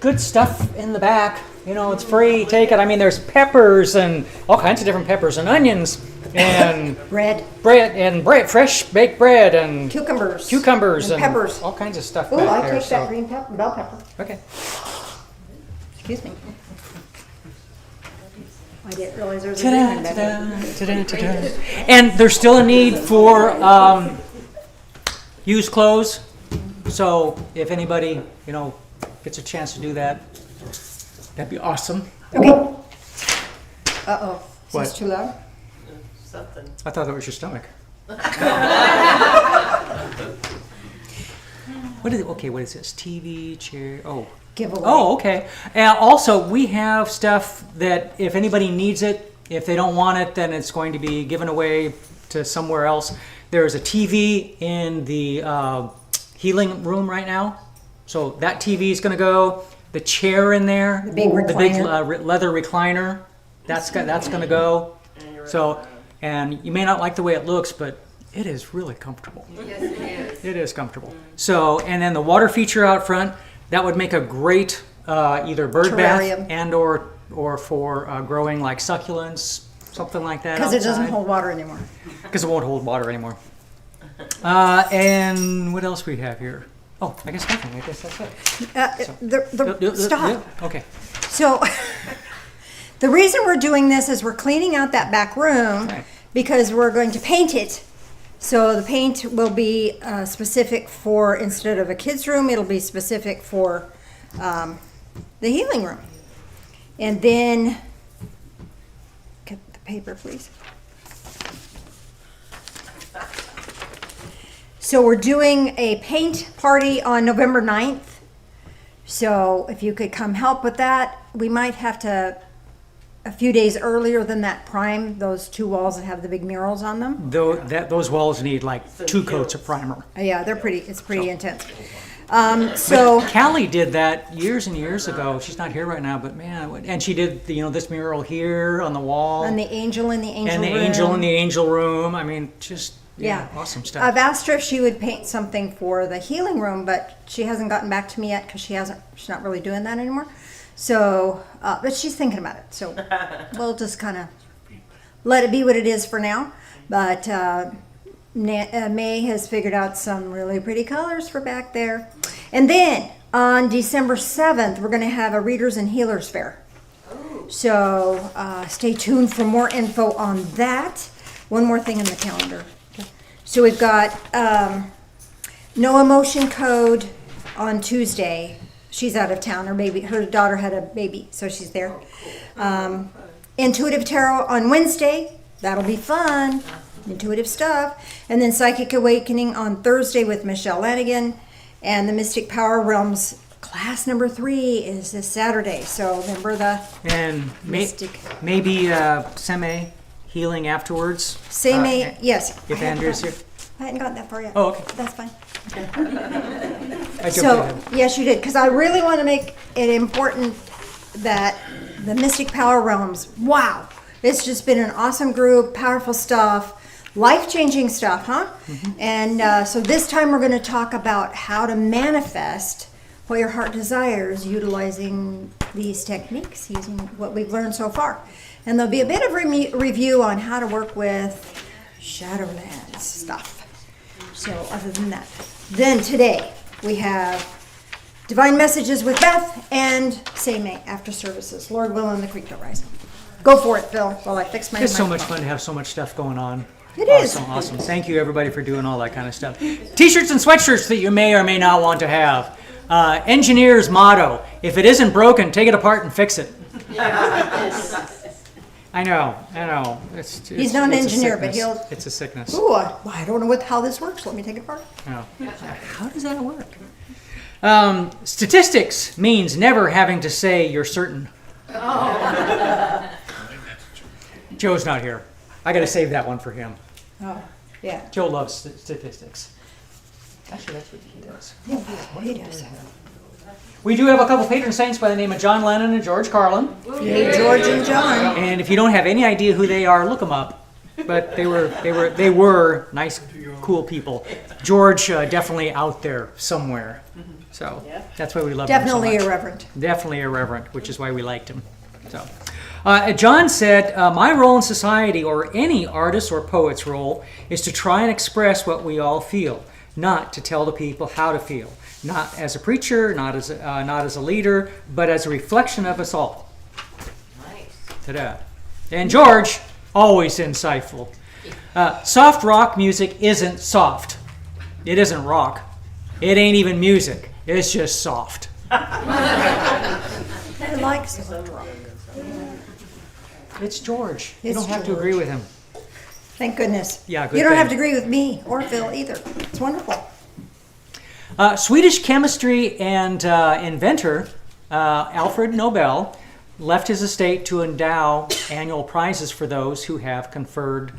Good stuff in the back. You know, it's free. Take it. I mean, there's peppers and all kinds of different peppers and onions and bread, fresh baked bread and cucumbers and peppers, all kinds of stuff. Oh, I'll there, take that green pepper, bell pepper. Okay. Excuse me. I didn't realize there was a green pepper. And there's still a need for used clothes. So if anybody, gets a chance to do that, that'd be awesome. Okay. Uh-oh. Is What? this too loud? Something. I thought that was your stomach. What is this? TV, chair, Giveaway. Oh, okay. And also, we have stuff that if anybody needs it, if they don't want it, then it's going to be given away to somewhere else. There's a TV in the healing room right now. So that TV is going to go. The chair in there, The big leather recliner, that's going to go. So, and you may not like the way it looks, but it is really comfortable. Yes, it is. It is comfortable. So, and then the water feature out front, that would make a great either bird Terrarium. bath and or for growing like succulents, something like that. Because it doesn't hold water anymore. Because it won't hold water anymore. And what else we have here? Oh, I guess nothing. I guess that's it. Stop. Yeah, okay. So the reason we're doing this is we're cleaning out that back room Right. because we're going to paint it. So the paint will be specific for, instead of a kid's room, it'll be specific for the healing room. And then, get the paper, please. So we're doing a paint party on November 9th. So if you could come help with that, we might have to, a few days earlier than that, prime those two walls that have the big murals on them. Those walls need like 2 coats of primer. Yeah, it's pretty intense. So But Callie did that years and years ago. She's not here right now, but man, and she did this mural here on the wall. and the angel in the angel and the room. angel in the angel room. I mean, just Yeah. awesome stuff. I've asked her if she would paint something for the healing room, but she hasn't gotten back to me yet because she's not really doing that anymore. So, but she's thinking about it. So we'll just kind of let it be what it is for now. But May has figured out some really pretty colors for back there. And then on December 7th, we're going to have a Readers and Healers Fair. So stay tuned for more info on that. One more thing in the calendar. So we've got no emotion code on Tuesday. She's out of town. Her daughter had a baby, so she's there. Intuitive tarot on Wednesday. That'll be fun. Intuitive stuff. And then Psychic Awakening on Thursday with Michele Lanigan. And the Mystic Power Realms class number 3 is this Saturday. So remember the and mystic. maybe semi healing afterwards. Yes. If Andrew's here. I hadn't gotten that far yet. Oh, okay. That's fine. I jumped So, ahead. yes, you did, because I really want to make it important that the Mystic Power Realms, wow, it's just been an awesome group, powerful stuff, life-changing stuff, huh? Mm-hmm. And so this time we're going to talk about how to manifest what your heart desires utilizing these techniques, using what we've learned so far. And there'll be a bit of review on how to work with Shadowlands stuff. So other than that, then today we have Divine Messages with Beth and Say May after services. Lord willing, the creek don't rise. Go for it, Phil, while I fix my It's so much microphone. fun to have so much stuff going on. It is. Awesome. Thank you, everybody, for doing all that kind of stuff. T-shirts and sweatshirts that you may or may not want to have. Engineer's motto: if it isn't broken, take it apart and fix it. I know. He's not an it's a engineer, but sickness. he'll. It's a sickness. Ooh, I don't know how this works. Let me take it apart. Yeah. How does that work? Statistics means never having to say you're certain. Joe's not here. I got to save that one for him. Oh, yeah. Joe loves statistics. Actually, that's what he does. Yeah, he does. We do have a couple patron saints by the name of John Lennon and George Carlin. Hey, George and John. And if you don't have any idea who they are, look them up. but they were nice, cool people. George definitely out there somewhere, so Yeah. that's why we love him so Definitely much. irreverent. Definitely irreverent, which is why we liked him. So, John said, "My role in society, or any artist or poet's role, is to try and express what we all feel, not to tell the people how to feel. Not as a preacher, not as a leader, but as a reflection of us all." Nice. Ta-da. And George, always insightful. Soft rock music isn't soft. It isn't rock. It ain't even music. It's just soft. I like soft rock. It's George. You It's don't have to George. agree with him. Thank goodness. Yeah, good You don't thing. have to agree with me or Phil either. It's wonderful. Swedish chemistry and inventor Alfred Nobel left his estate to endow annual prizes for those who have conferred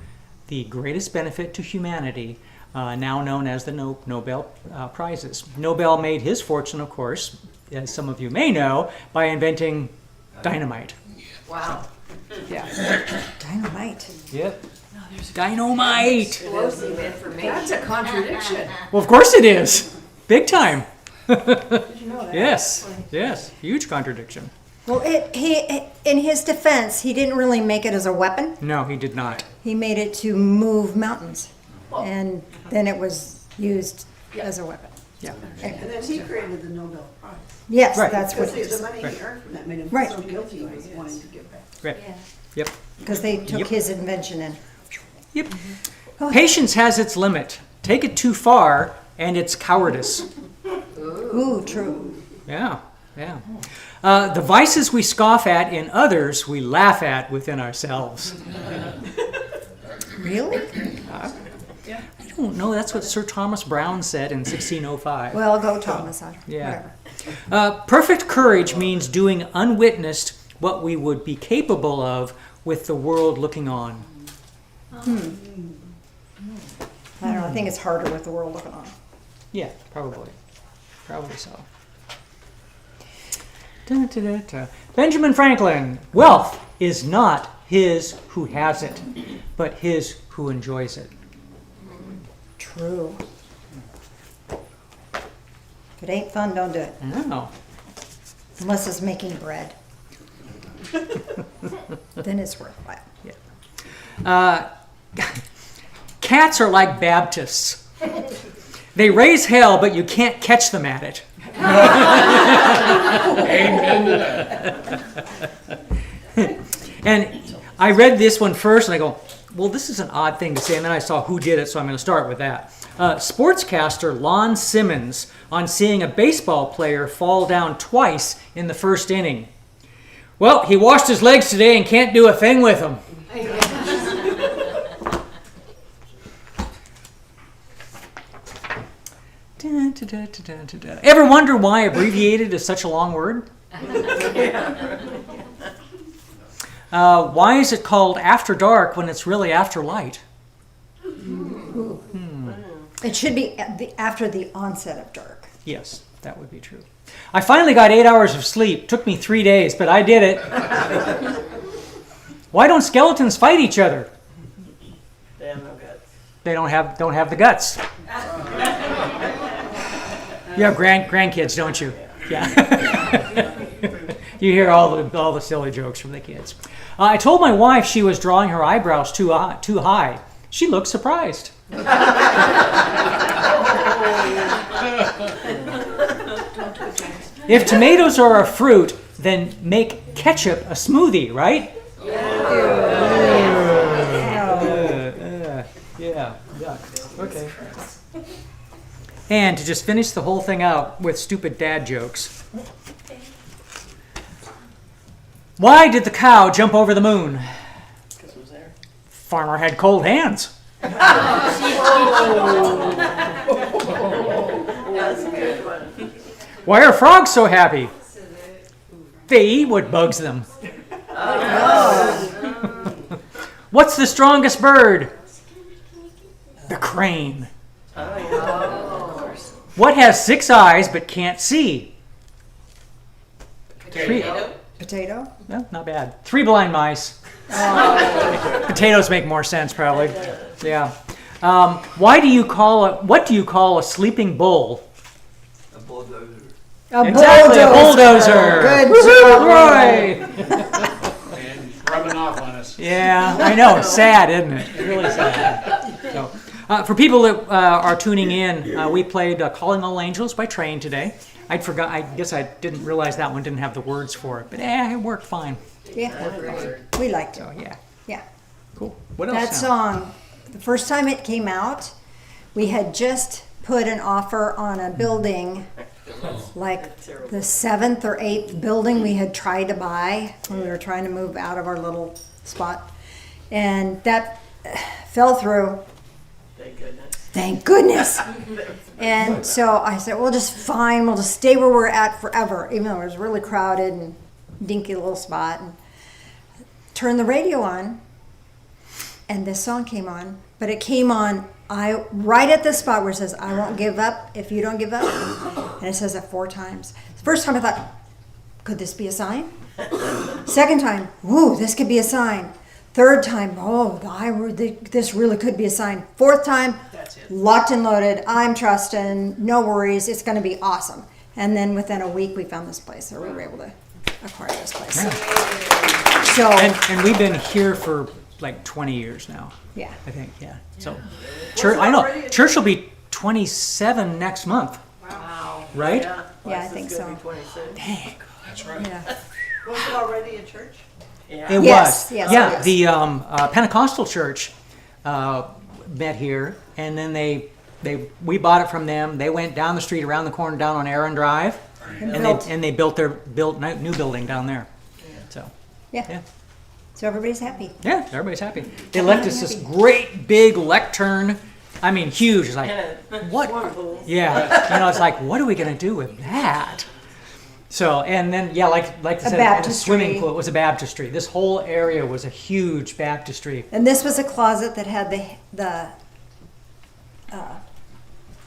the greatest benefit to humanity, now known as the Nobel Prizes. Nobel made his fortune, of course, as some of you may know, by inventing dynamite. Wow. Yeah. Dynamite. Yep. Dynamite! Explosive information. That's a contradiction. Well, of course it is. Big time. Yes. Yes. Huge contradiction. Well, in his defense, he didn't really make it as a weapon. No, he did not. He made it to move mountains, and then it was used as a weapon. Yeah. And then he created the Nobel Prize. Yes, Right. that's what Because he the said. money he earned from that made him Right. so guilty he was wanting to give back. Right. Yep. Because they took Yep. his invention and Yep. Patience has its limit. Take it too far, and it's cowardice. ooh, true. Yeah. Yeah. The vices we scoff at in others, we laugh at within ourselves. Really? I don't know. That's what Sir Thomas Browne said in 1605. Well, go Thomas. Yeah. Whatever. Perfect courage means doing unwitnessed what we would be capable of with the world looking on. I don't know. I think it's harder with the world looking on. Yeah, probably. Probably so. Da-da-da-da. Benjamin Franklin. Wealth is not his who has it, but his who enjoys it. True. If it ain't fun, don't do it. Oh. Unless it's making bread. Then it's worthwhile. Cats are like Baptists. They raise hell, but you can't catch them at it. And I read this one first, and I go, well, this is an odd thing to say. And then I saw who did it, so I'm going to start with that. Sportscaster Lon Simmons on seeing a baseball player fall down twice in the first inning. Well, he washed his legs today and can't do a thing with them. Ever wonder why abbreviated is such a long word? Why is it called after dark when it's really after light? It should be after the onset of dark. Yes, that would be true. I finally got 8 hours of sleep. Took me 3 days, but I did it. Why don't skeletons fight each other? They have no guts. They don't have the guts. You have grandkids, don't you? Yeah. You hear all the silly jokes from the kids. I told my wife she was drawing her eyebrows too high. She looked surprised. If tomatoes are a fruit, then make ketchup a smoothie, right? Yeah. Yuck. Okay. And to just finish the whole thing out with stupid dad jokes. Why did the cow jump over the moon? Because it was there. Farmer had cold hands. That's a good one. Why are frogs so happy? They eat what bugs them. What's the strongest bird? The crane. Of course. What has 6 eyes but can't see? Potato. Potato? No, not bad. 3 blind mice. Potatoes make more sense, probably. Yeah. What do you call a sleeping bull? A bulldozer. Exactly, a bulldozer. Good job. Roy. And rubbing off on us. Yeah, I know. It's sad, isn't it? It's really sad. So, for people that are tuning in, we played "Calling All Angels" by Train today. I guess I didn't realize that one didn't have the words for it, but it worked fine. Yeah, we liked it. So yeah, Yeah. cool. What else? That now? song, the first time it came out, we had just put an offer on a building, like the 7th or 8th building we had tried to buy when we were trying to move out of our little spot. And that fell through. Thank goodness. Thank goodness. And so I said, we'll just stay where we're at forever, even though it was really crowded and dinky little spot. And turned the radio on, and this song came on, but it came on right at the spot where it says, "I won't give up if you don't give up," and it says it 4 times. The first time I thought, could this be a sign? Second time, ooh, this could be a sign. Third time, this really could be a sign. Fourth time, locked and loaded. I'm trusting, no worries, it's going to be awesome. And then within a week, we found this place, so we were able to acquire this place. Yeah. So, And we've been here for like 20 years now. yeah. I think, yeah. So, church will be 27 next month, Wow. right? Yeah, Yeah, I this think is gonna so. be 26. Dang. That's right. Yeah. Was it already a church? Yeah. It Yes, was. yes, Yeah, it was. the Pentecostal church met here, and then we bought it from them. They went down the street, around the corner, down on Aaron Drive, and they built new building down there. So Yeah. yeah. So everybody's happy. Yeah, everybody's happy. They left us this great big lectern. I mean, huge. It's like, what? Yeah. It's like, what are we going to do with that? So, and then, yeah, like I said, and a swimming baptistry. pool. It was a baptistry. This whole area was a huge baptistry. And this was a closet that had the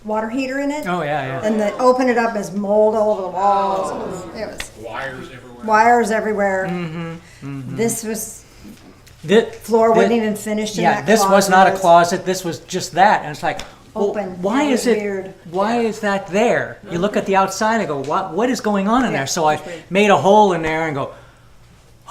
water heater in it. Oh, yeah, yeah. And then open it up, as mold all over the walls. It was Wires everywhere. wires everywhere. Mm-hmm. This was, The floor wasn't even finished in Yeah, that this was not a closet. closet. This was just that. And it's like, well, Open. why Yeah, is it was it? weird. Why is that there? You look at the outside and go, what is going on in Yeah, there? So I it's weird. made a hole in there and go,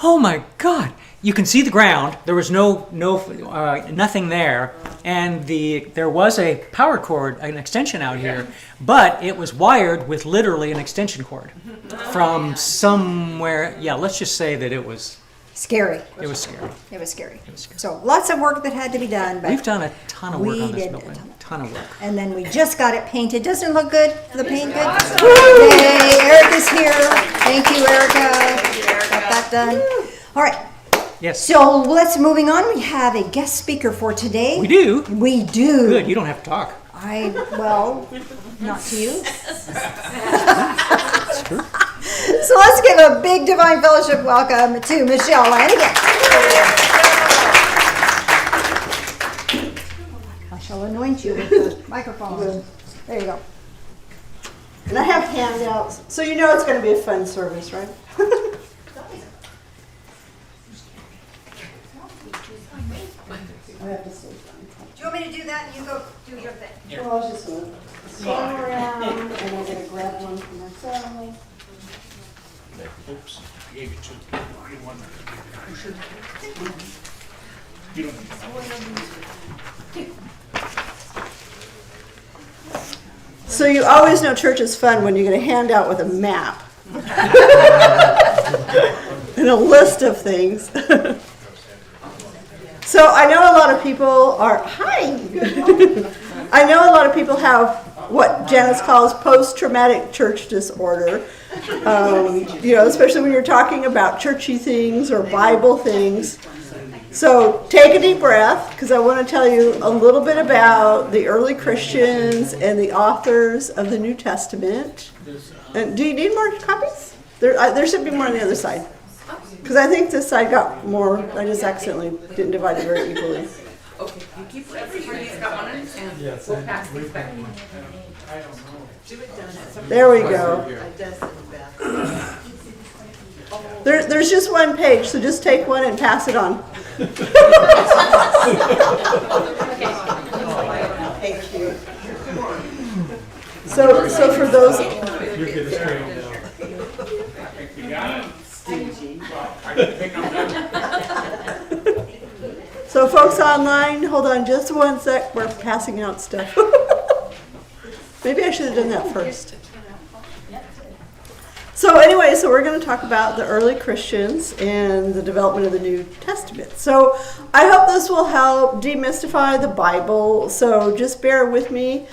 oh my God! You can see the ground. There was nothing there, and there was a power cord, an extension out here, but it was wired with literally an extension cord from somewhere. Yeah, let's just say that it was scary. scary. It was scary. It was scary. So lots of work that had to be done, but We've done a ton of work we on this did a building. ton. Ton of work. and then we just got it painted. Doesn't it look good? The paint good? Yay! Erica's here. Thank you, Erica. Got that done. All right. Yes. So let's moving on. We have a guest speaker for today. We do. We do. Good. You don't have to talk. Not to you. That's true. So let's give a big Divine Fellowship welcome to Michele Lanigan. I shall anoint you with the microphone. There you go. And I have handouts, so you know it's going to be a fun service, right? I have to say something. Do you want me to do that? You go do your thing. Well, I was just going to stand around, and I'm going to grab one for myself. Oops, I gave you two. I didn't want to. You sure? You don't need to. So you always know church is fun when you get a handout with a map. And a list of things. So I know a lot of people I know a lot of people have what Janice calls post-traumatic church disorder. Especially when you're talking about churchy things or Bible things. So take a deep breath, because I want to tell you a little bit about the early Christians and the authors of the New Testament. And do you need more copies? There should be more on the other side. Because I think this side got more. I just accidentally didn't divide it very equally. Okay, you keep everybody's got one, and we'll pass these back. There we go. There's just one page, so just take one and pass it on. Thank you. So for those, You're good as straight now. You got it? Stingy. I didn't think I'm done. so folks online, hold on just one sec. We're passing out stuff. Maybe I should have done that first. So anyway, so we're going to talk about the early Christians and the development of the New Testament. So I hope this will help demystify the Bible. So just bear with me.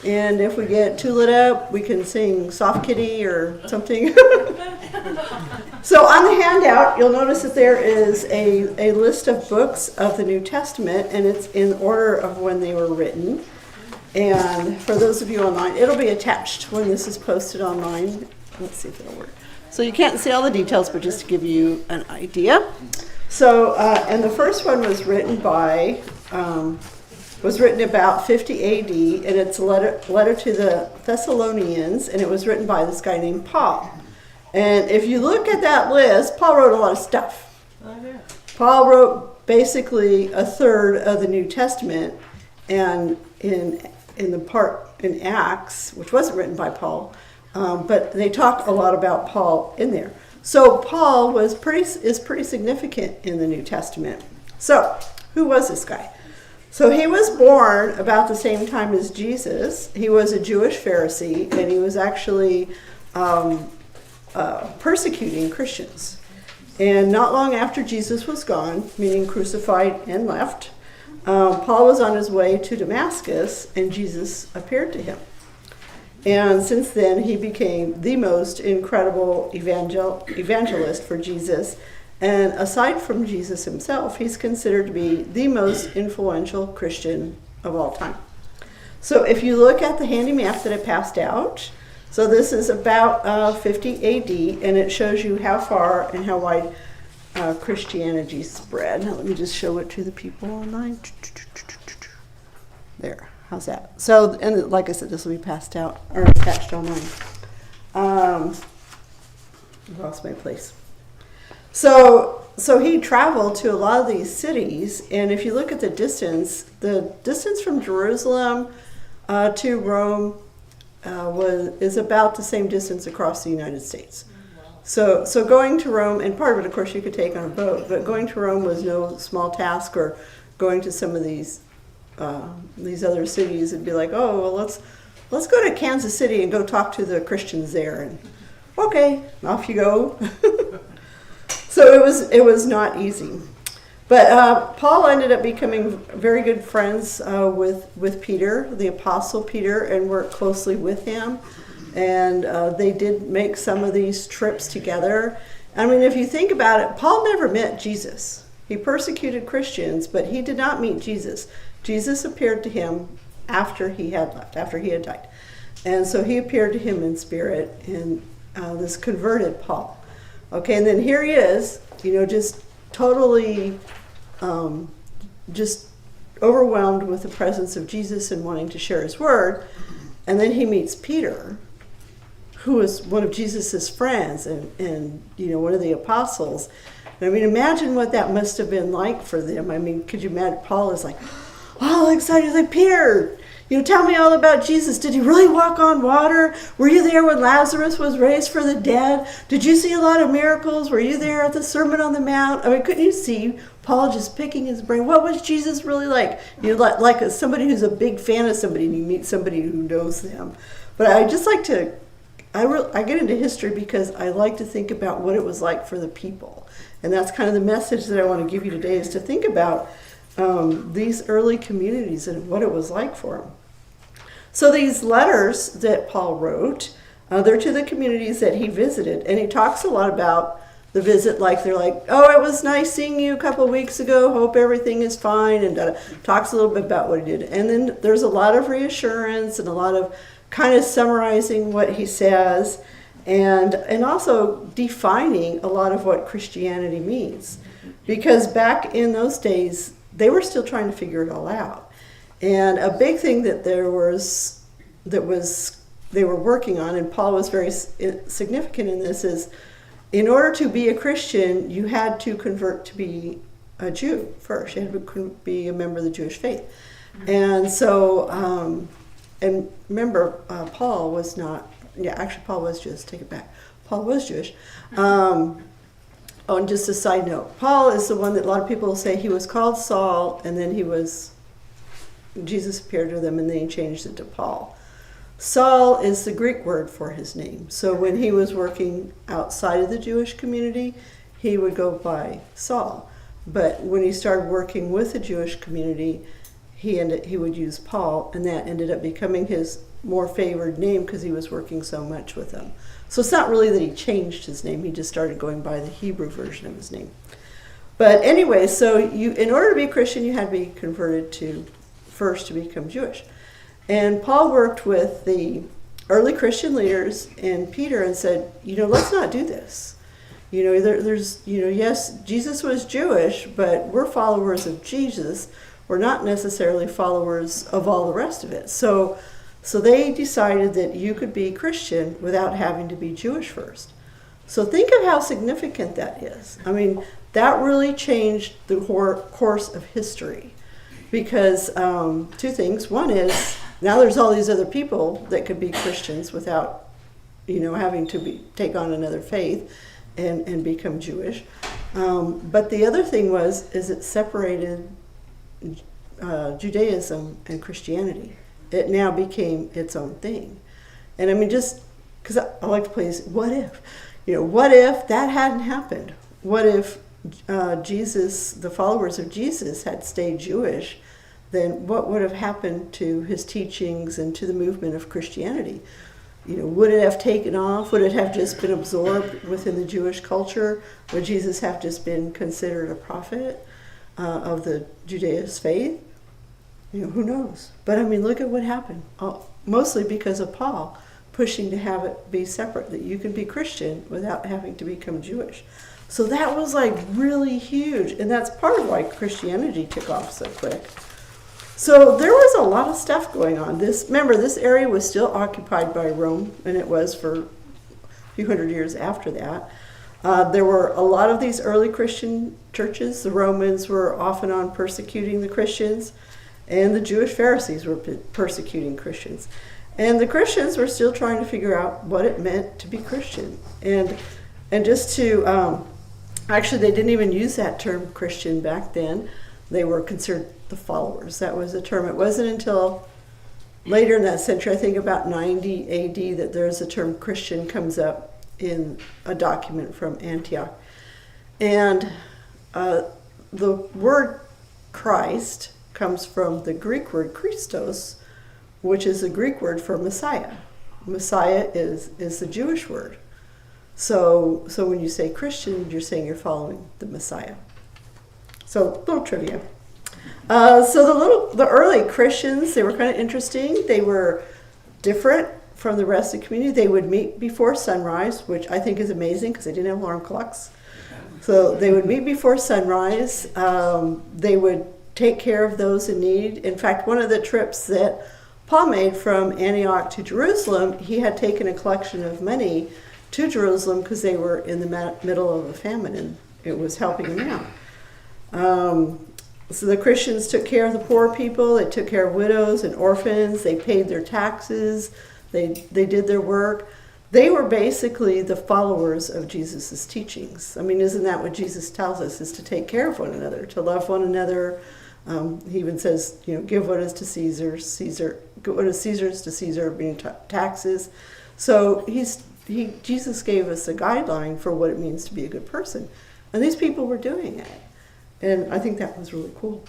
And if we get too lit up, we can sing Soft Kitty or something. So on the handout, you'll notice that there is a list of books of the New Testament, and it's in order of when they were written. And for those of you online, it'll be attached when this is posted online. Let's see if it'll work. So you can't see all the details, but just to give you an idea. So, and the first one was written by, was written about 50 AD, and it's a letter to the Thessalonians, and it was written by this guy named Paul. And if you look at that list, Paul wrote a lot of stuff. Paul wrote basically a third of the New Testament, and in the part in Acts, which wasn't written by Paul, but they talk a lot about Paul in there. So Paul is pretty significant in the New Testament. So who was this guy? So he was born about the same time as Jesus. He was a Jewish Pharisee, and he was actually persecuting Christians. And not long after Jesus was gone, meaning crucified and left, Paul was on his way to Damascus, and Jesus appeared to him. And since then, he became the most incredible evangelist for Jesus. And aside from Jesus himself, he's considered to be the most influential Christian of all time. So if you look at the handy map that I passed out, so this is about 50 AD, and it shows you how far and how wide Christianity spread. Now let me just show it to the people online. There. How's that? So, and like I said, this will be passed out or attached online. I lost my place. So he traveled to a lot of these cities, and if you look at the distance from Jerusalem to Rome is about the same distance across the United States. So going to Rome, and part of it, of course, you could take on a boat, but going to Rome was no small task, or going to some of these other cities and be like, oh, well, let's go to Kansas City and go talk to the Christians there. And okay, off you go. So it was not easy. But Paul ended up becoming very good friends with Peter, the Apostle Peter, and worked closely with him. And they did make some of these trips together. I mean, if you think about it, Paul never met Jesus. He persecuted Christians, but he did not meet Jesus. Jesus appeared to him after he had left, after he had died. And so he appeared to him in spirit, and this converted Paul. Okay, and then here he is, just totally just overwhelmed with the presence of Jesus and wanting to share his word. And then he meets Peter, who was one of Jesus's friends and one of the apostles. And I mean, imagine what that must have been like for them. I mean, could you imagine? Paul is like, all excited. He's like, Peter, tell me all about Jesus. Did he really walk on water? Were you there when Lazarus was raised from the dead? Did you see a lot of miracles? Were you there at the Sermon on the Mount? I mean, couldn't you see Paul just picking his brain? What was Jesus really like? Like somebody who's a big fan of somebody, and you meet somebody who knows them. But I just like to, I get into history because I like to think about what it was like for the people. And that's kind of the message that I want to give you today, is to think about these early communities and what it was like for them. So these letters that Paul wrote, they're to the communities that he visited. And he talks a lot about the visit, like they're like, oh, it was nice seeing you a couple of weeks ago. Hope everything is fine. And talks a little bit about what he did. And then there's a lot of reassurance and a lot of kind of summarizing what he says, and also defining a lot of what Christianity means. Because back in those days, they were still trying to figure it all out. And a big thing that they were working on, and Paul was very significant in this, is in order to be a Christian, you had to convert to be a Jew first. You had to be a member of the Jewish faith. And so, and remember, Paul was not, actually Paul was Jewish, take it back. Paul was Jewish. Oh, and just a side note, Paul is the one that a lot of people say he was called Saul, and then Jesus appeared to them, and then he changed it to Paul. Saul is the Greek word for his name. So when he was working outside of the Jewish community, he would go by Saul. But when he started working with the Jewish community, he would use Paul, and that ended up becoming his more favored name because he was working so much with them. So it's not really that he changed his name, he just started going by the Hebrew version of his name. But anyway, so in order to be a Christian, you had to be converted first to become Jewish. And Paul worked with the early Christian leaders and Peter and said, let's not do this. Yes, Jesus was Jewish, but we're followers of Jesus. We're not necessarily followers of all the rest of it. So they decided that you could be Christian without having to be Jewish first. So think of how significant that is. I mean, that really changed the course of history. Because two things. One is, now there's all these other people that could be Christians without, having to take on another faith and become Jewish. But the other thing is it separated Judaism and Christianity. It now became its own thing. And I mean, just because I like to play this, what if? What if that hadn't happened? What if the followers of Jesus had stayed Jewish? Then what would have happened to his teachings and to the movement of Christianity? Would it have taken off? Would it have just been absorbed within the Jewish culture? Would Jesus have just been considered a prophet of the Judaist faith? Who knows? But I mean, look at what happened. Mostly because of Paul pushing to have it be separate, that you can be Christian without having to become Jewish. So that was like really huge. And that's part of why Christianity took off so quick. So there was a lot of stuff going on. Remember, this area was still occupied by Rome, and it was for a few hundred years after that. There were a lot of these early Christian churches. The Romans were off and on persecuting the Christians, and the Jewish Pharisees were persecuting Christians. And the Christians were still trying to figure out what it meant to be Christian. And just to, actually they didn't even use that term Christian back then. They were considered the followers. That was the term. It wasn't until later in that century, I think about 90 AD, that there's a term Christian comes up in a document from Antioch. And the word Christ comes from the Greek word Christos, which is the Greek word for Messiah. Messiah is the Jewish word. So when you say Christian, you're saying you're following the Messiah. So, little trivia. So the early Christians, they were kind of interesting. They were different from the rest of the community. They would meet before sunrise, which I think is amazing because they didn't have alarm clocks. So they would meet before sunrise. They would take care of those in need. In fact, one of the trips that Paul made from Antioch to Jerusalem, he had taken a collection of money to Jerusalem because they were in the middle of a famine, and it was helping them out. So the Christians took care of the poor people. They took care of widows and orphans. They paid their taxes. They did their work. They were basically the followers of Jesus' teachings. I mean, isn't that what Jesus tells us, is to take care of one another, to love one another? He even says, give what is to Caesar, give what is Caesar's to Caesar, being taxes. So Jesus gave us a guideline for what it means to be a good person. And these people were doing it. And I think that was really cool.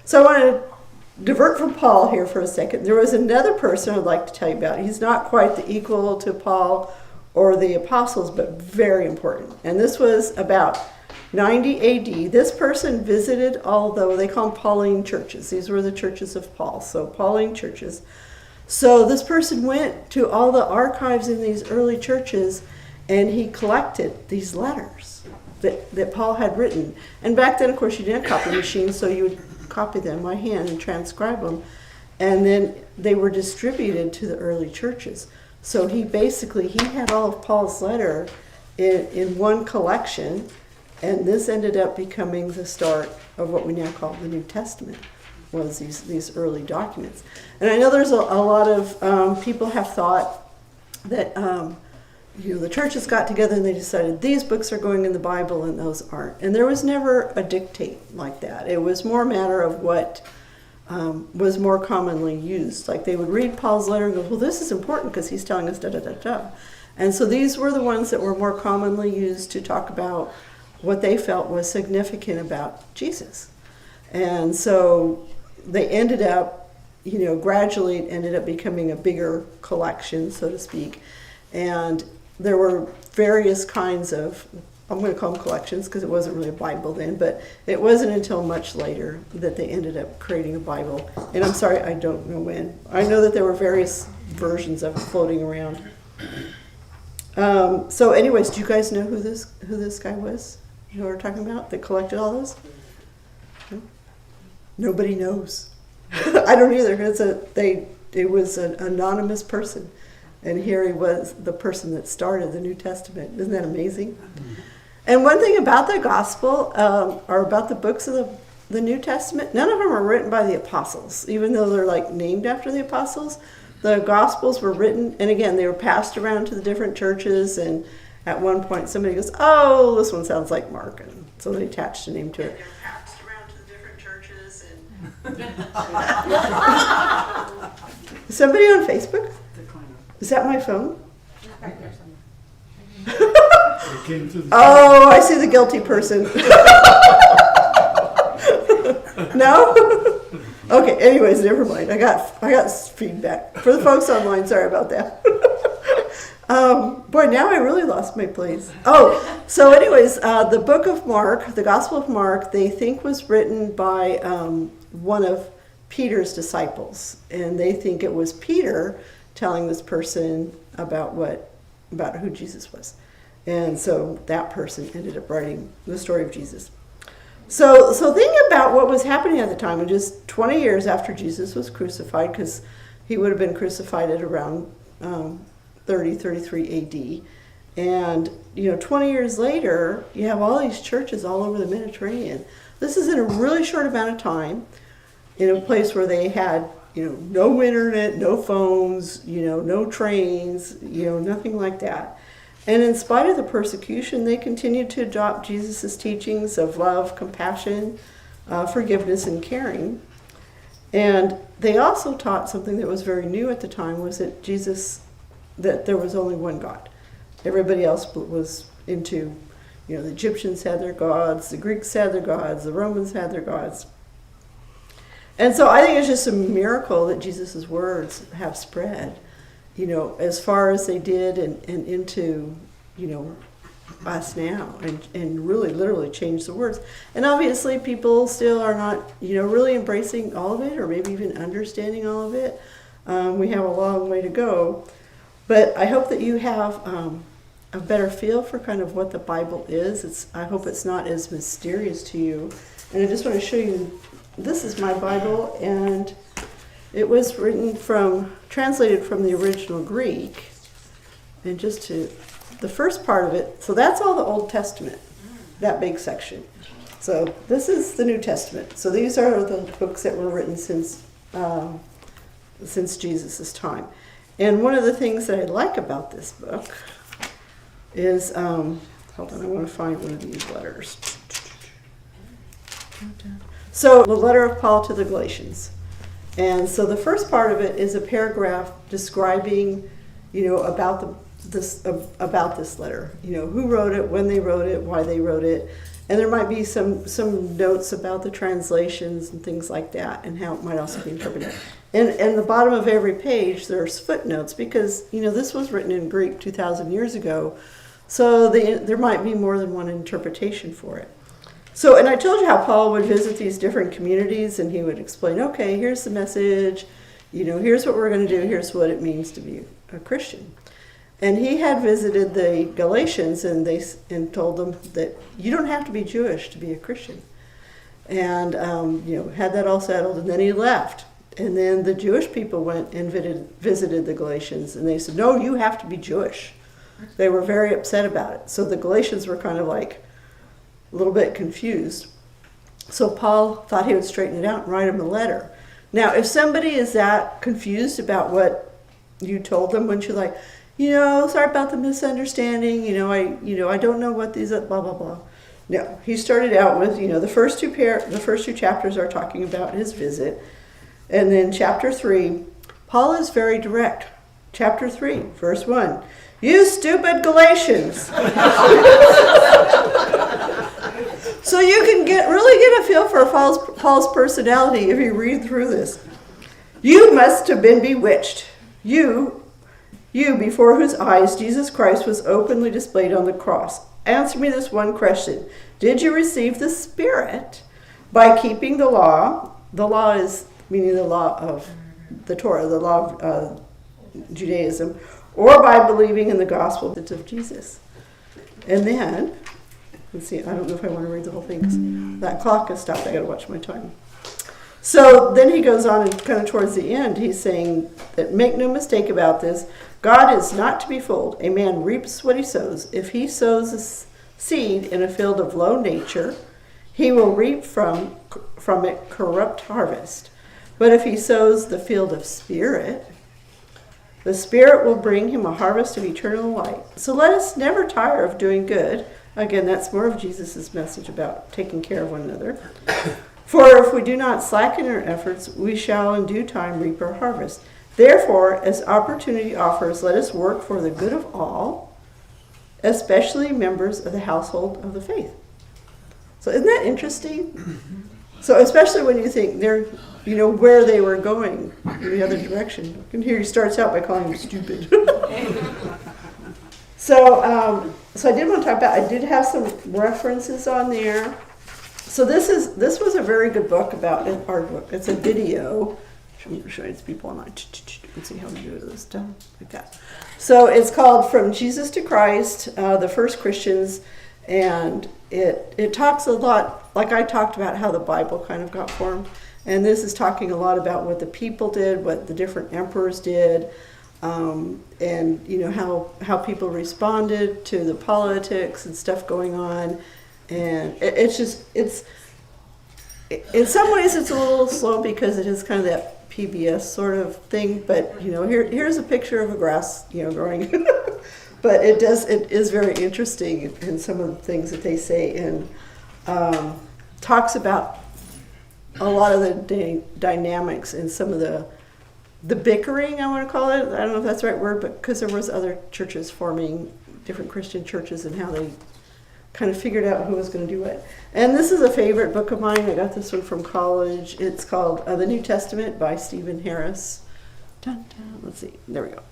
So I want to divert from Paul here for a second. There was another person I'd like to tell you about. He's not quite the equal to Paul or the apostles, but very important. And this was about 90 AD. This person visited, although they call them Pauline churches. These were the churches of Paul, so Pauline churches. So this person went to all the archives in these early churches, and he collected these letters that Paul had written. And back then, of course, you didn't have copy machines, so you would copy them by hand and transcribe them. And then they were distributed to the early churches. So he had all of Paul's letter in one collection, And this ended up becoming the start of what we now call the New Testament, was these early documents. And I know there's a lot of people have thought that the churches got together and they decided these books are going in the Bible and those aren't. And there was never a dictate like that. It was more a matter of what was more commonly used. Like they would read Paul's letter and go, well, this is important because he's telling us da-da-da-da. And so these were the ones that were more commonly used to talk about what they felt was significant about Jesus. And so they ended up, gradually it ended up becoming a bigger collection, so to speak. And there were various kinds of, I'm going to call them collections because it wasn't really a Bible then, but it wasn't until much later that they ended up creating a Bible. And I'm sorry, I don't know when. I know that there were various versions of it floating around. So anyways, do you guys know who this guy was? You know what we're talking about? That collected all those? No? Nobody knows. I don't either. It was an anonymous person. And here he was, the person that started the New Testament. Isn't that amazing? Mm-hmm. And one thing about the gospel, or about the books of the New Testament, none of them are written by the apostles, even though they're like named after the apostles. The gospels were written, and again, they were passed around to the different churches, and at one point somebody goes, oh, this one sounds like Mark, and so they attached a name to it. They were passed around to the different churches, and somebody on Facebook? Is that my phone? Oh, I see the guilty person. No? Okay, anyways, never mind. I got feedback. For the folks online, sorry about that. Boy, now I really lost my place. Oh, so anyways, the book of Mark, the Gospel of Mark, they think was written by one of Peter's disciples. And they think it was Peter telling this person about who Jesus was. And so that person ended up writing the story of Jesus. So think about what was happening at the time, and just 20 years after Jesus was crucified, because he would have been crucified at around 33 AD. And 20 years later, you have all these churches all over the Mediterranean. This is in a really short amount of time, in a place where they had no internet, no phones, no trains, nothing like that. And in spite of the persecution, they continued to adopt Jesus' teachings of love, compassion, forgiveness, and caring. And they also taught something that was very new at the time, was that that there was only one God. Everybody else was into, the Egyptians had their gods, the Greeks had their gods, the Romans had their gods. And so I think it's just a miracle that Jesus' words have spread, as far as they did and into, us now, and really literally changed the words. And obviously people still are not, really embracing all of it, or maybe even understanding all of it. We have a long way to go. But I hope that you have a better feel for kind of what the Bible is. I hope it's not as mysterious to you. And I just want to show you, this is my Bible, and it was translated from the original Greek. And just the first part of it, so that's all the Old Testament, that big section. So this is the New Testament. So these are the books that were written since Jesus' time. And one of the things that I like about this book is, hold on, I want to find one of these letters. So the letter of Paul to the Galatians. And so the first part of it is a paragraph describing, about this letter. Who wrote it, when they wrote it, why they wrote it. And there might be some notes about the translations and things like that, and how it might also be interpreted. And the bottom of every page, there's footnotes, because, this was written in Greek 2,000 years ago. So there might be more than one interpretation for it. So, and I told you how Paul would visit these different communities, and he would explain, okay, here's the message, here's what we're going to do, here's what it means to be a Christian. And he had visited the Galatians, and told them that you don't have to be Jewish to be a Christian. And, had that all settled, and then he left. And then the Jewish people went and visited the Galatians, and they said, no, you have to be Jewish. They were very upset about it. So the Galatians were kind of like, a little bit confused. So Paul thought he would straighten it out and write him a letter. Now, if somebody is that confused about what you told them, wouldn't you like, sorry about the misunderstanding, I don't know what these blah blah blah. No, he started out with, the first two chapters are talking about his visit, and then chapter 3, Paul is very direct. Chapter 3, verse 1, you stupid Galatians. So you can really get a feel for Paul's personality if you read through this. You must have been bewitched. You before whose eyes Jesus Christ was openly displayed on the cross. Answer me this one question. Did you receive the Spirit by keeping the law? The law is meaning the law of the Torah, the law of Judaism, or by believing in the gospel of Jesus. And then, let's see, I don't know if I want to read the whole thing because that clock has stopped. I got to watch my time. So then he goes on and kind of towards the end, he's saying that make no mistake about this. God is not to be fooled. A man reaps what he sows. If he sows a seed in a field of low nature, he will reap from it corrupt harvest. But if he sows the field of spirit, the Spirit will bring him a harvest of eternal life. So let us never tire of doing good. Again, that's more of Jesus' message about taking care of one another. For if we do not slacken our efforts, we shall in due time reap our harvest. Therefore, as opportunity offers, let us work for the good of all, especially members of the household of the faith. So isn't that interesting? So especially when you think they're, where they were going in the other direction. You can hear he starts out by calling them stupid. So I did want to talk about, I did have some references on there. So this was a very good book about an art book. It's a video. I'm going to show it to people online. Let's see how we do this stuff like that. So it's called From Jesus to Christ, the First Christians, and it talks a lot, like I talked about how the Bible kind of got formed, and this is talking a lot about what the people did, what the different emperors did, and how people responded to the politics and stuff going on, and it's in some ways it's a little slow because it is kind of that PBS sort of thing, but here's a picture of a grass growing. But it is very interesting in some of the things that they say, and talks about a lot of the dynamics and some of the bickering, I want to call it. I don't know if that's the right word, but because there was other churches forming, different Christian churches, and how they kind of figured out who was going to do what. And this is a favorite book of mine. I got this one from college. It's called The New Testament by Stephen Harris. Dun, dun. Let's see. There we go.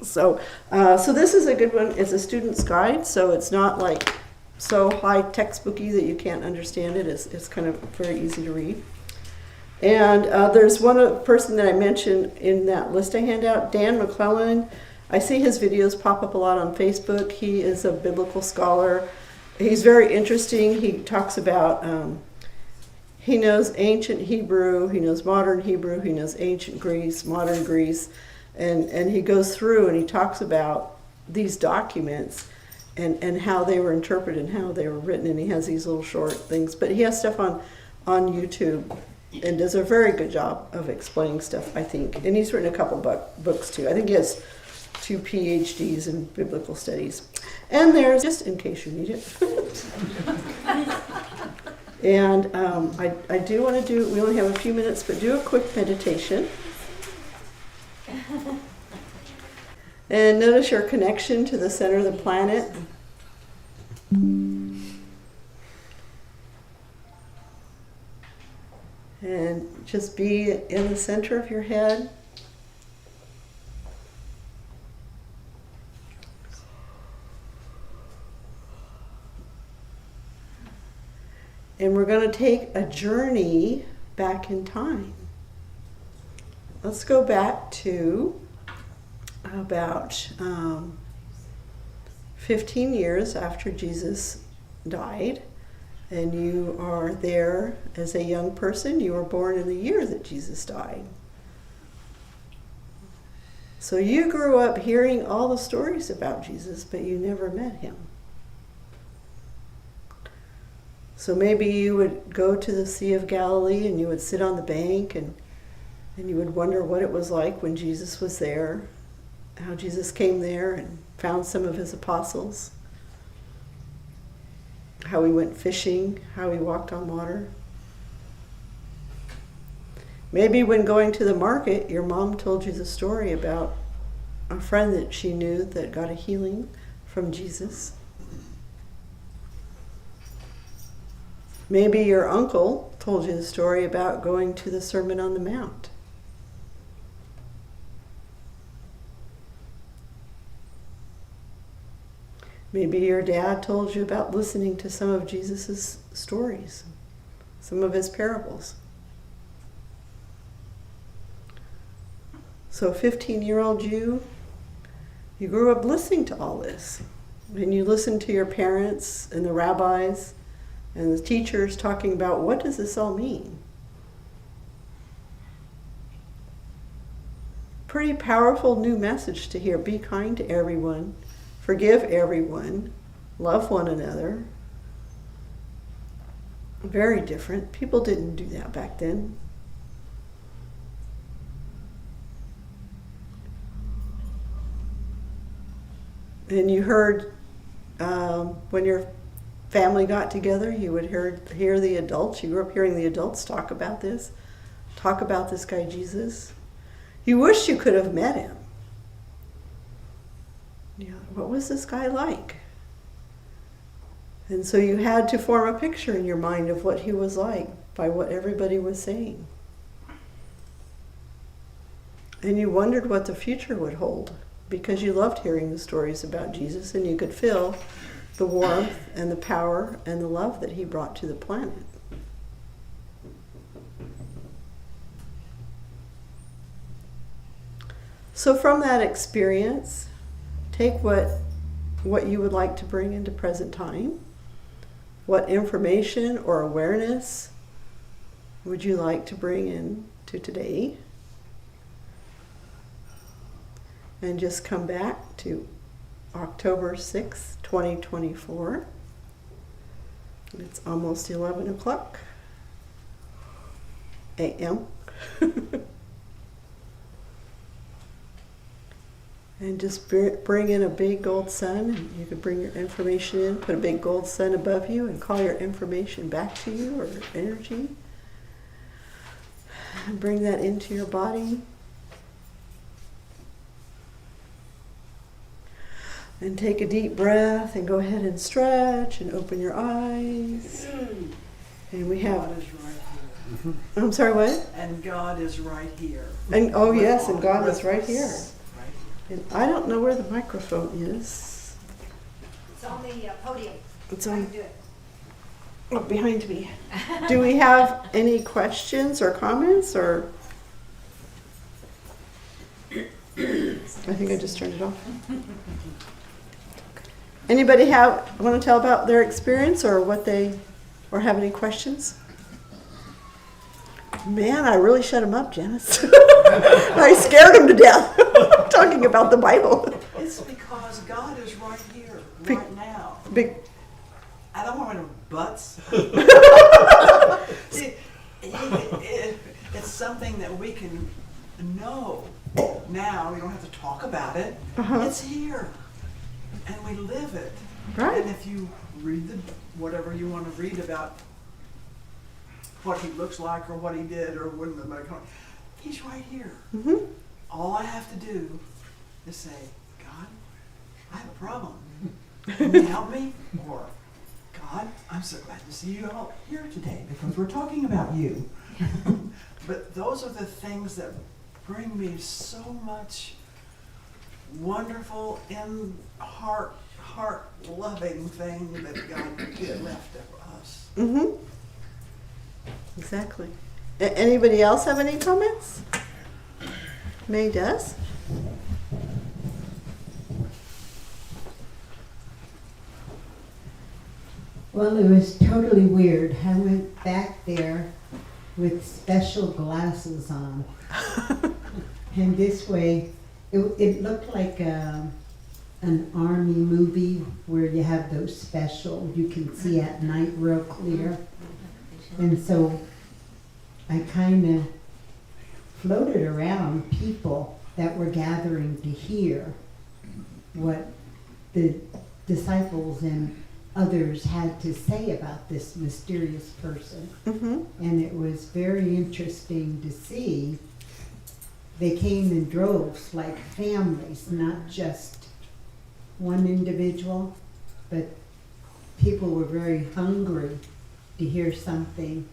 So this is a good one. It's a student's guide, so it's not like so high textbooky that you can't understand it. It's kind of very easy to read. And there's one person that I mentioned in that list I hand out, Dan McClellan. I see his videos pop up a lot on Facebook. He is a biblical scholar. He's very interesting. He talks about, he knows ancient Hebrew, he knows modern Hebrew, he knows ancient Greece, modern Greece, and he goes through and he talks about these documents and how they were interpreted and how they were written, and he has these little short things. But he has stuff on YouTube and does a very good job of explaining stuff, I think. And he's written a couple books too. I think he has 2 PhDs in biblical studies. And there's, just in case you need it. And I do want to do, we only have a few minutes, but do a quick meditation. And notice your connection to the center of the planet. And just be in the center of your head. And we're going to take a journey back in time. Let's go back to about 15 years after Jesus died. And you are there as a young person. You were born in the year that Jesus died. So you grew up hearing all the stories about Jesus, but you never met him. So maybe you would go to the Sea of Galilee and you would sit on the bank and you would wonder what it was like when Jesus was there, how Jesus came there and found some of his apostles, how he went fishing, how he walked on water. Maybe when going to the market, your mom told you the story about a friend that she knew that got a healing from Jesus. Maybe your uncle told you the story about going to the Sermon on the Mount. Maybe your dad told you about listening to some of Jesus' stories, some of his parables. So 15-year-old you grew up listening to all this. And you listened to your parents and the rabbis and the teachers talking about, what does this all mean? Pretty powerful new message to hear. Be kind to everyone. Forgive everyone. Love one another. Very different. People didn't do that back then. And you heard when your family got together, you would hear the adults. You grew up hearing the adults talk about this guy Jesus. You wish you could have met him. Yeah, what was this guy like? And so you had to form a picture in your mind of what he was like by what everybody was saying. And you wondered what the future would hold, because you loved hearing the stories about Jesus and you could feel the warmth and the power and the love that he brought to the planet. So from that experience, take what you would like to bring into present time. What information or awareness would you like to bring in to today? And just come back to October 6th, 2024. It's almost 11 o'clock a.m. And just bring in a big gold sun. And you could bring your information in, put a big gold sun above you and call your information back to you, or energy. And bring that into your body. And take a deep breath and go ahead and stretch and open your eyes. And we have... God is right here. I'm sorry, what? And God is right here. And oh yes, and God is right here. Right here. And I don't know where the microphone is. It's on the podium. It's I on can do it. behind me. Do we have any questions or comments, or? I think I just turned it off. Anybody want to tell about their experience or or have any questions? Man, I really shut them up, Janice. I scared them to death talking about the Bible. It's because God is right here, right now. Big. I don't want to butts. It's something that we can know now. We don't have to talk about it. Uh-huh. It's here. And we live it. Right. And if you read whatever you want to read about what he looks like or what he did or when the he's right here. Mm-hmm. All I have to do is say, God, I have a problem. Can you help me? Or, God, I'm so glad to see you all here today because we're talking about you. But those are the things that bring me so much wonderful in heart loving thing that God did left for us. Mm-hmm. Exactly. Anybody else have any comments? May does. Well, it was totally weird. I went back there with special glasses on. And this way, it looked like an army movie where you have those special, you can see at night real clear. And so I kind of floated around people that were gathering to hear what the disciples and others had to say about this mysterious person. Mm-hmm. And it was very interesting to see. They came in droves like families, not just one individual, but people were very hungry to hear something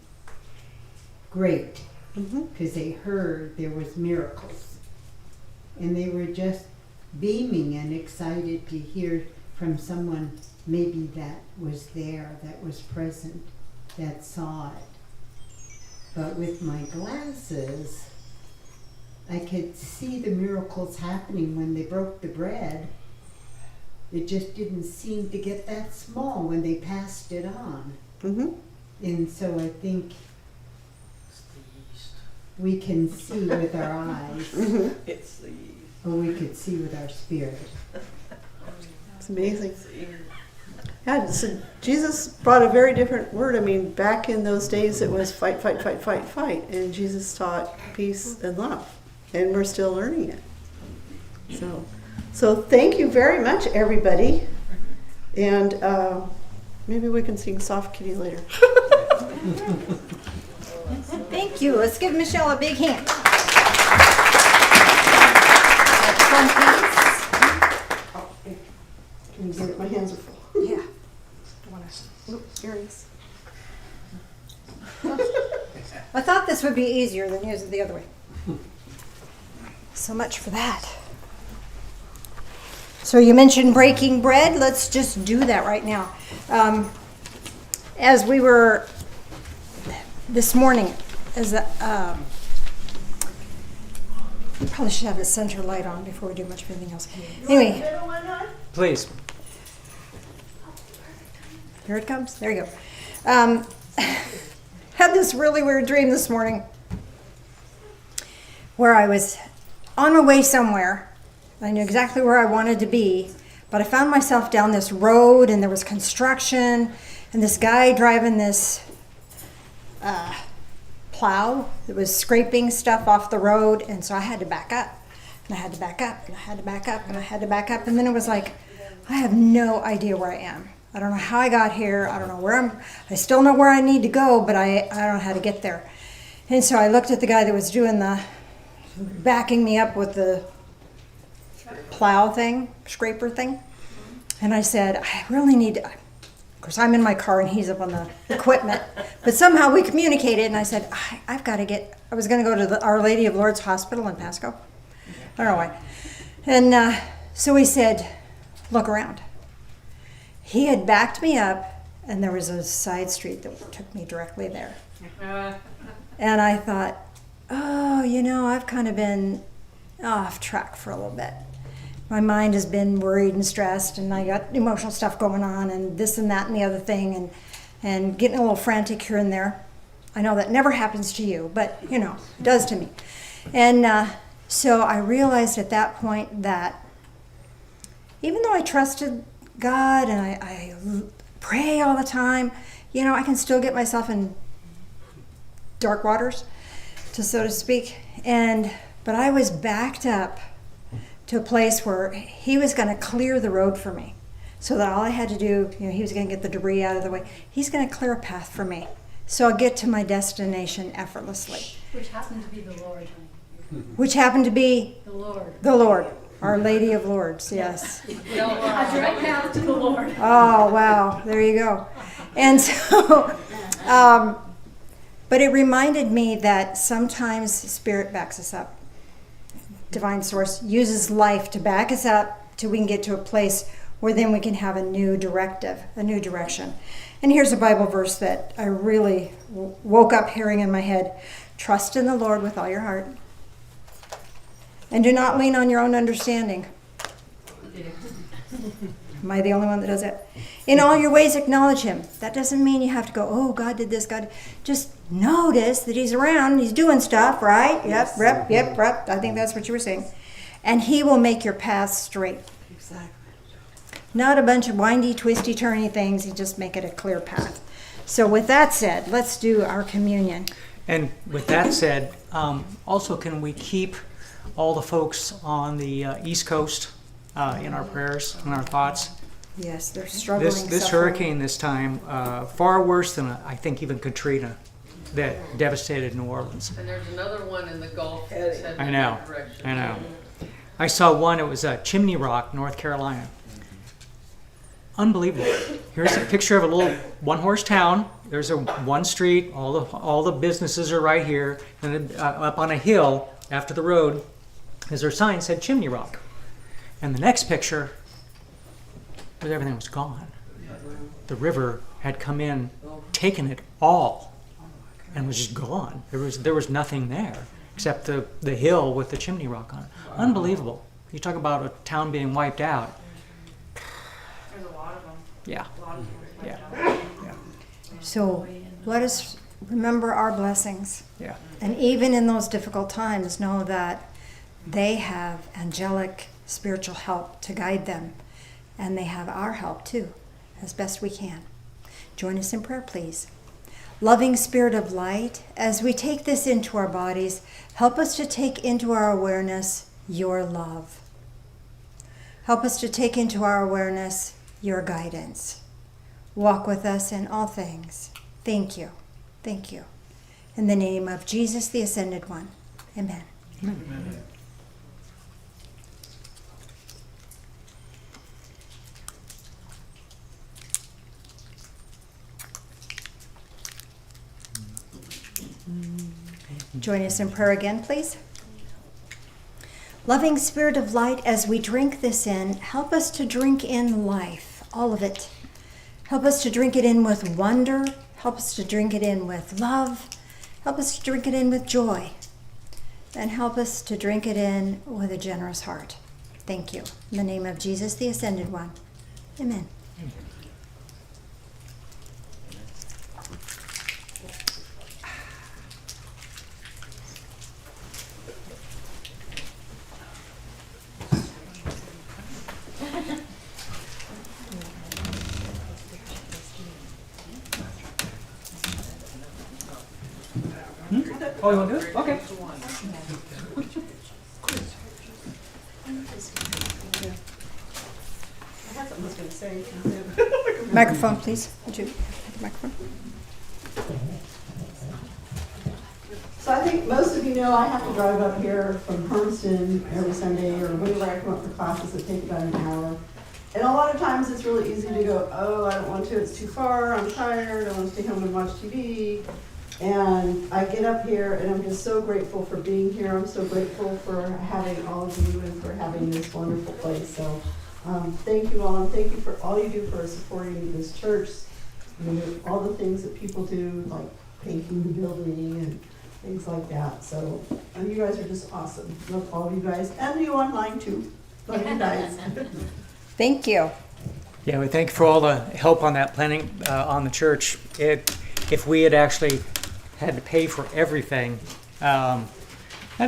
great Mm-hmm. because they heard there was miracles. And they were just beaming and excited to hear from someone maybe that was there, that was present, that saw it. But with my glasses, I could see the miracles happening when they broke the bread. It just didn't seem to get that small when they passed it on. Mm-hmm. And so I think It's the yeast. we can see with our eyes, Mm-hmm. It's the or we could see with our spirit. It's amazing. Yeah, so Jesus brought a very different word. I mean, back in those days it was fight, fight, fight, fight, fight. And Jesus taught peace and love. And we're still learning it. So thank you very much, everybody. And maybe we can sing Soft Kitty later. Thank you. Let's give Michelle a big hand. Can you get it? My hands are full. Yeah. Oops, earrings. I thought this would be easier than use it the other way. So much for that. So you mentioned breaking bread. Let's just do that right now. As we were this morning, probably should have the center light on before we do much of anything else. Anyway, Please. here it comes. There you go. Had this really weird dream this morning where I was on my way somewhere. I knew exactly where I wanted to be, but I found myself down this road and there was construction and this guy driving this plow that was scraping stuff off the road, and so I had to back up and I had to back up and I had to back up and I had to back up, and then it was like, I have no idea where I am. I don't know how I got here. I don't know where I still know where I need to go, but I don't know how to get there. And so I looked at the guy that was doing backing me up with the plow thing, scraper thing. And I said, I really need to, of course I'm in my car and he's up on the equipment, but somehow we communicated and I said, I've got to get, I was going to go to the Our Lady of Lourdes Hospital in Pasco. I don't know why. And so he said, look around. He had backed me up and there was a side street that took me directly there. And I thought, oh, I've kind of been off track for a little bit. My mind has been worried and stressed, and I got emotional stuff going on, and this and that and the other thing, and getting a little frantic here and there. I know that never happens to you, but, it does to me. And so I realized at that point that even though I trusted God and I pray all the time, I can still get myself in dark waters, so to speak. But I was backed up to a place where he was going to clear the road for me, so that all I had to do, he was going to get the debris out of the way. He's going to clear a path for me, so I'll get to my destination effortlessly. Which happened to be the Lord. Which happened to be The Lord. the Lord, Our Lady of Lourdes. Yes. A direct path to the Lord. Oh, wow. There you go. And so, but it reminded me that sometimes Spirit backs us up. Divine Source uses life to back us up till we can get to a place where then we can have a new directive, a new direction. And here's a Bible verse that I really woke up hearing in my head. Trust in the Lord with all your heart. And do not lean on your own understanding. Am I the only one that does that? In all your ways, acknowledge him. That doesn't mean you have to go, oh, God did this, God. Just notice that he's around, he's doing stuff, right? Yep. I think that's what you were saying. And he will make your path straight. Exactly. Not a bunch of windy, twisty, turny things. You just make it a clear path. So with that said, let's do our communion. And with that said, also can we keep all the folks on the East Coast in our prayers and our thoughts? Yes, they're struggling. This suffering. hurricane this time, far worse than I think even Katrina, that devastated New Orleans. And there's another one in the Gulf that's heading I in know, that direction. I know. I saw one, it was Chimney Rock, North Carolina. Unbelievable. Here's a picture of a little one-horse town. There's one street, all the businesses are right here, and then, up on a hill after the road, is their sign said Chimney Rock. And the next picture, everything was gone. The river had come in, taken it all, and was just gone. There was nothing there except the hill with the Chimney Rock on it. Unbelievable. You talk about a town being wiped out. There's a lot of them. Yeah, A lot of them. yeah, So let us remember our blessings. yeah. And even in those difficult times, know that they have angelic spiritual help to guide them. And they have our help too, as best we can. Join us in prayer, please. Loving Spirit of light, as we take this into our bodies, help us to take into our awareness your love. Help us to take into our awareness your guidance. Walk with us in all things. Thank you. Thank you. In the name of Jesus, the Ascended One. Amen. Amen. Join us in prayer again, please. Loving Spirit of light, as we drink this in, help us to drink in life, all of it. Help us to drink it in with wonder. Help us to drink it in with love. Help us to drink it in with joy. And help us to drink it in with a generous heart. Thank you. In the name of Jesus, the Ascended One. Amen. Oh, you want to do it? Okay. Microphone, please. Would you have the microphone? So I think most of you know I have to drive up here from Hermiston every Sunday or whenever I come up for classes that take about an hour. And a lot of times it's really easy to go, oh, I don't want to, it's too far, I'm tired, I want to stay home and watch TV. And I get up here and I'm just so grateful for being here. I'm so grateful for having all of you and for having this wonderful place. So thank you all, and thank you for all you do for supporting this church. And all the things that people do, like painting the building and things like that. So you guys are just awesome. Love all of you guys, and you online too. Love you guys. Thank you. Yeah, we thank you for all the help on that planning on the church. If we had actually had to pay for everything, that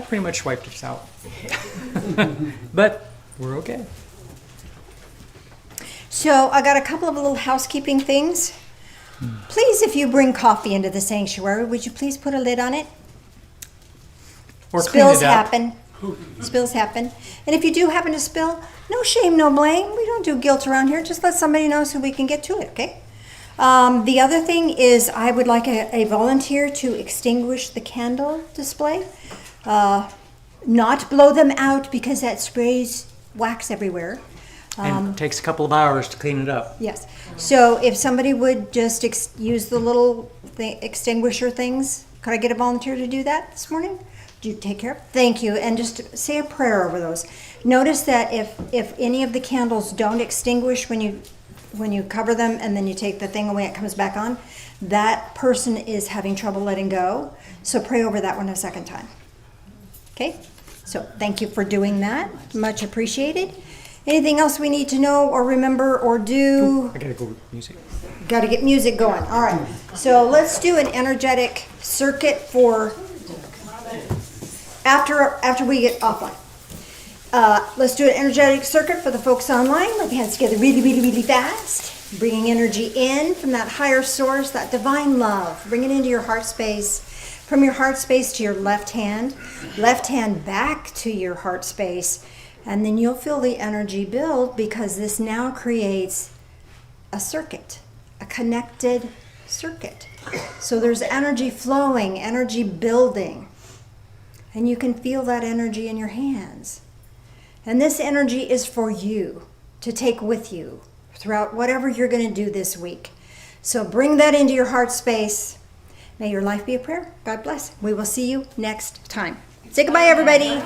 pretty much wiped us out. But we're okay. So I got a couple of little housekeeping things. Please, if you bring coffee into the sanctuary, would you please put a lid on it? Or clean Spills it up. happen. Spills happen. And if you do happen to spill, no shame, no blame. We don't do guilt around here. Just let somebody know so we can get to it, okay? The other thing is I would like a volunteer to extinguish the candle display. Not blow them out because that sprays wax everywhere. And it takes a couple of hours to clean it up. Yes. So if somebody would just use the little extinguisher things, could I get a volunteer to do that this morning? Do you take care of it? Thank you. And just say a prayer over those. Notice that if any of the candles don't extinguish when you cover them and then you take the thing away, it comes back on, that person is having trouble letting go. So pray over that one a second time. Okay? So thank you for doing that. Much appreciated. Anything else we need to know or remember or do? I gotta go with music. Got to get music going. All right. So let's do an energetic circuit for after we get offline. Let's do an energetic circuit for the folks online. Put your hands together really, really, really fast. Bringing energy in from that higher source, that divine love. Bring it into your heart space. From your heart space to your left hand back to your heart space. And then you'll feel the energy build because this now creates a circuit, a connected circuit. So there's energy flowing, energy building. And you can feel that energy in your hands. And this energy is for you to take with you throughout whatever you're going to do this week. So bring that into your heart space. May your life be a prayer. God bless. We will see you next time. Say goodbye, everybody.